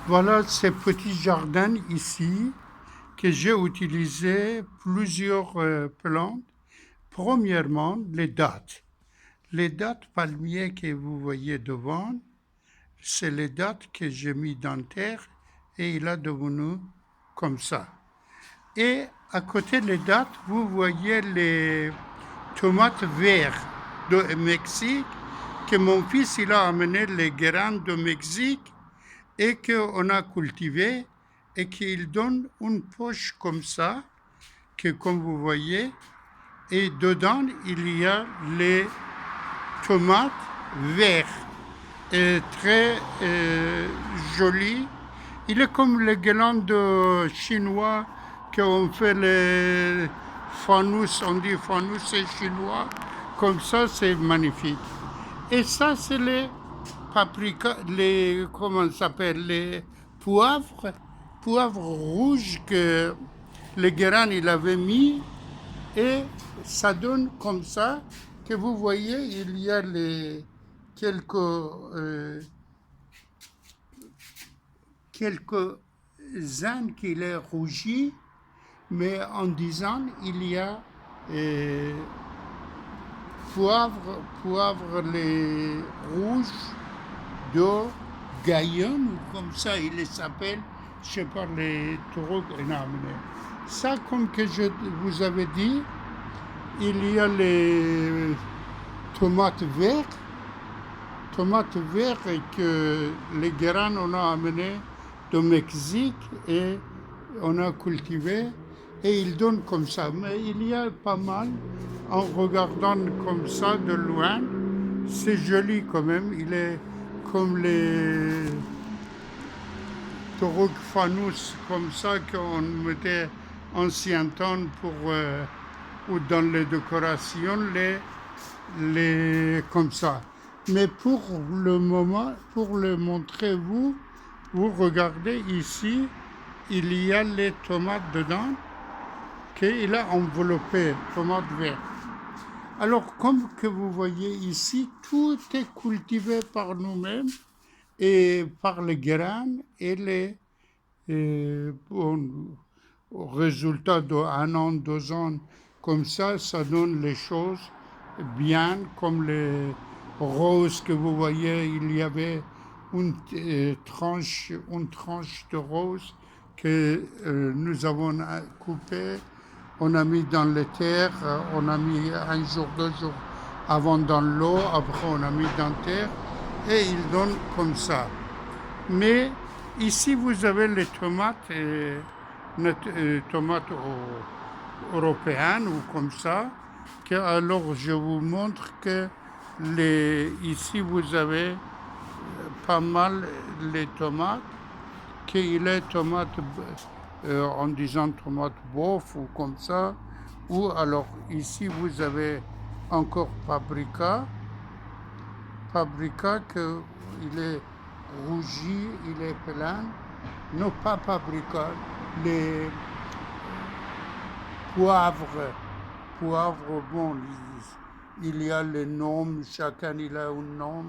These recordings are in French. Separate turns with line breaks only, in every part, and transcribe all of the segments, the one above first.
Voilà ces petits jardins ici que j'ai utilisé plusieurs plantes. Premièrement, les dattes. Les dattes palmiers que vous voyez devant, c'est les dattes que j'ai mis dans terre et il a devenu comme ça. Et à côté des dattes, vous voyez les tomates vertes de Mexique que mon fils il a amené les graines de Mexique et qu'on a cultivé et qu'il donne une poche comme ça, que comme vous voyez, et dedans il y a les tomates vertes, et très jolies. Il est comme les guirlandes chinois qu'on fait les fanous, on dit fanous c'est chinois, comme ça c'est magnifique. Et ça c'est les paprika, les, comment ça s'appelle, les poivres rouges que le Guérin il avait mis et ça donne comme ça que vous voyez, il y a les quelques uns qui est rougi, mais en disant il y a poivre les rouges de Guyane, ou comme ça il s'appelle, je sais pas les trucs énormes. Ça, comme que je vous avais dit, il y a les tomates vertes que les graines on a amené de Mexique et on a cultivé et ils donnent comme ça. Mais il y a pas mal, en regardant comme ça de loin, c'est joli quand même. Il est comme les trucs fanous comme ça qu'on mettait ancien temps pour ou dans les décorations les comme ça. Mais pour le moment, pour le montrer vous regardez ici, il y a les tomates dedans qu'il a enveloppé, tomates vertes. Alors comme que vous voyez ici, tout est cultivé par nous-mêmes et par les graines et les au résultat d'un an, 2 ans, comme ça donne les choses bien, comme les roses que vous voyez, il y avait une tranche de rose que nous avons coupée, on a mis dans les terres, on a mis 1 jour, 2 jours avant dans l'eau, après on a mis dans la terre, et il donne comme ça. Mais ici, vous avez les tomates, tomates européennes ou comme ça. Alors, je vous montre que ici, vous avez pas mal les tomates, qu'il est tomate, en disant tomate bof ou comme ça. Ou alors, ici, vous avez encore paprika que il est rougi, il est plein. Non, pas paprika, les poivres. Bon, il y a les noms, chacun il a un nom.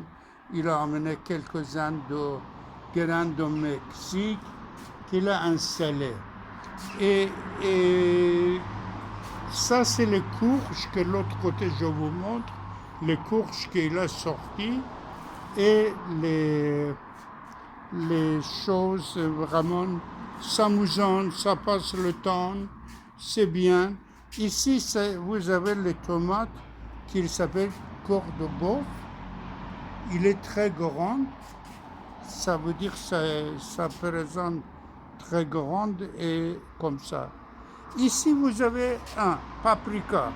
Il a amené quelques-uns de graines de Mexique qu'il a installé. Et ça, c'est les courges que l'autre côté je vous montre, les courges qu'il a sorties et les choses vraiment s'amusant, ça passe le temps, c'est bien. Ici, vous avez les tomates qui s'appellent cœur de bœuf. Il est très grand, ça veut dire que ça présente très grande et comme ça. Ici, vous avez un paprika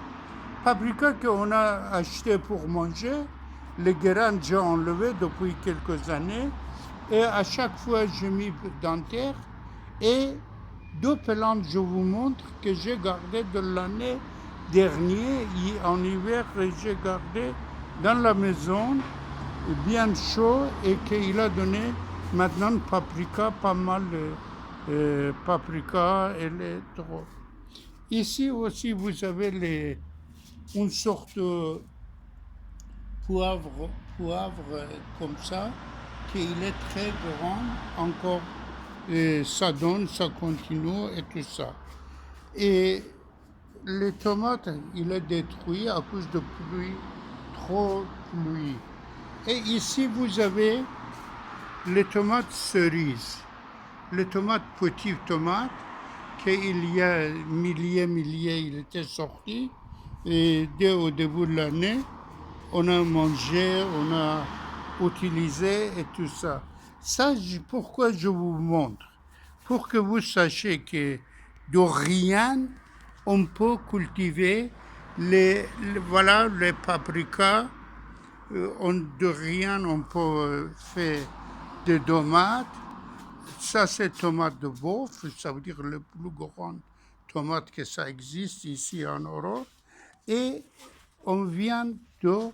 qu'on a acheté pour manger. Les graines, j'ai enlevé depuis quelques années. Et à chaque fois, je mets dans terre. Et 2 plantes, je vous montre, que j'ai gardé de l'année dernière, en hiver, j'ai gardé dans la maison, bien chaud, et qu'il a donné maintenant paprika, pas mal paprika et les trop. Ici aussi, vous avez une sorte de poivre comme ça, qu'il est très grand, encore et ça donne, ça continue et tout ça. Et les tomates, il est détruit à cause de pluie, trop pluie. Et ici, vous avez les tomates cerises, les tomates, petites tomates, qu'il y a milliers, il était sorti. Et dès au début de l'année, on a mangé, on a utilisé et tout ça. Ça, pourquoi je vous montre? Pour que vous sachiez que de rien, on peut cultiver voilà, les paprikas. De rien, on peut faire des tomates. Ça, c'est tomate de Beauf, ça veut dire le plus grand tomate que ça existe ici en Europe. Et on vient de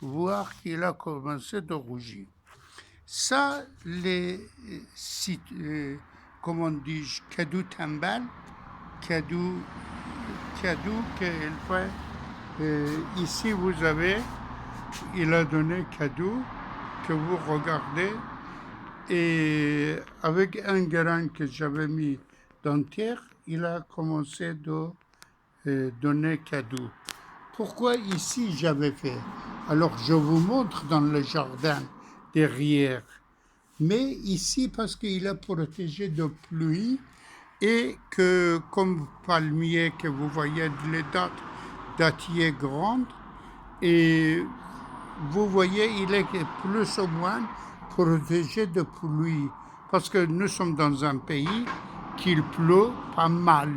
voir qu'il a commencé de rougir. Ça, comment dis-je, cadeau tembel, cadeau qu'il fait. Ici, vous avez, il a donné cadeau que vous regardez. Et avec un grain que j'avais mis dans terre, il a commencé de donner cadeau. Pourquoi ici j'avais fait? Alors je vous montre dans le jardin derrière. Mais ici, parce qu'il est protégé de pluie et que comme palmier que vous voyez les dattiers grandes, et vous voyez, il est plus ou moins protégé de pluie. Parce que nous sommes dans un pays qu'il pleut pas mal.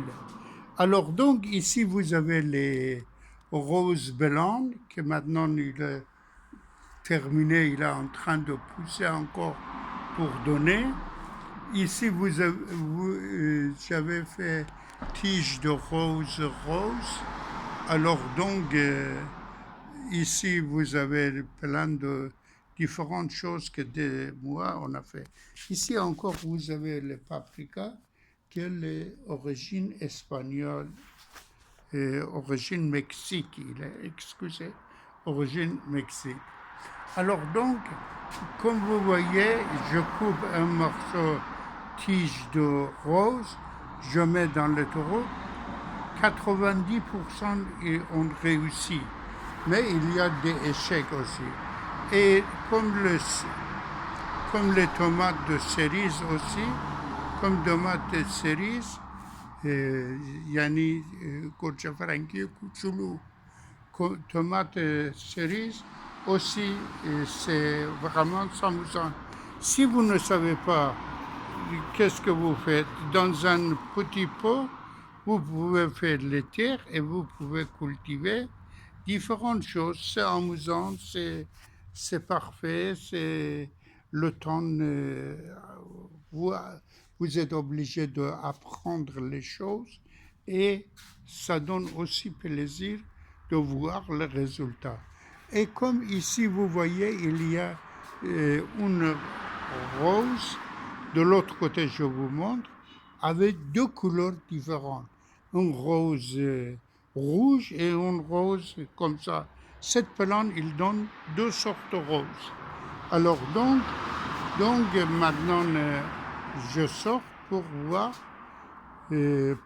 Alors donc ici vous avez les roses blanches que maintenant il est terminé, il est en train de pousser encore pour donner. Ici j'avais fait tige de rose. Alors donc ici vous avez plein de différentes choses que des mois on a fait. Ici encore vous avez le paprika qui est d'origine espagnole, origine Mexique, excusez, origine Mexique. Alors donc, comme vous voyez, je coupe un morceau tige de rose, je mets dans le taureau, 90% ont réussi, mais il y a des échecs aussi. Et comme les tomates de cerise aussi, comme tomates de cerise, yani گرجه فرنگی کوچولو tomate cerise aussi, c'est vraiment amusant. Si vous ne savez pas qu'est-ce que vous faites, dans un petit pot, vous pouvez faire les terres et vous pouvez cultiver différentes choses. C'est amusant, c'est parfait, c'est le temps. Vous êtes obligé d'apprendre les choses et ça donne aussi plaisir de voir le résultat. Et comme ici vous voyez, il y a une rose, de l'autre côté je vous montre, avec deux couleurs différentes. Une rose rouge et une rose comme ça. Cette plante, il donne deux sortes de roses. Alors donc maintenant je sors pour voir,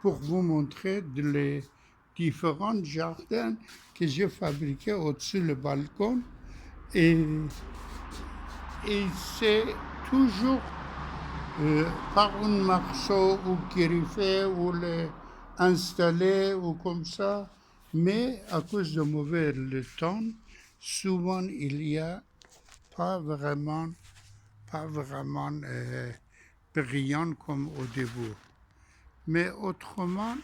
pour vous montrer les différents jardins que j'ai fabriqués au-dessus du balcon. Et c'est toujours par un marceau ou griffé ou les installé ou comme ça. Mais à cause de mauvais temps, souvent il n'y a pas vraiment brillant comme au début. Mais autrement,